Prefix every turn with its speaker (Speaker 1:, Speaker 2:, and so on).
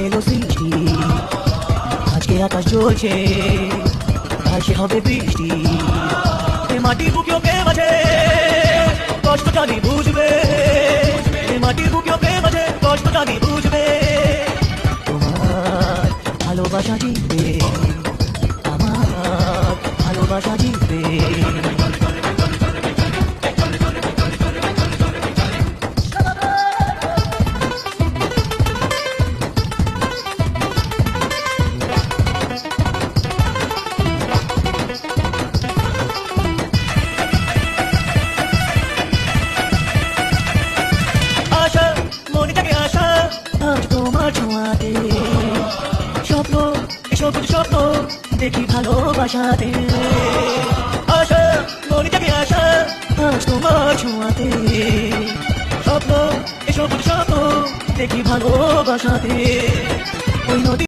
Speaker 1: এলো সৃষ্টি, আজকে আকাশ জ্বলছে, ভাসে হবে বৃষ্টি। এ মাটির বুকে ওকে মাঝে কষ্ট জানি বুঝবে, এ মাটির বুকে ওকে মাঝে কষ্ট জানি বুঝবে। তোমার ভালোবাসা জিতবে, আমার ভালোবাসা জিতবে। আশা মনে থাকে আশা, আজ তোমার ছোঁয়াতে স্বপ্ন, সবুজ স্বপ্ন দেখি ভালোবাসাতে। আশা মনে থাকে আশা, আজ তোমার ছোঁয়াতে স্বপ্ন, সবুজ স্বপ্ন দেখি ভালোবাসাতে। ওই নদী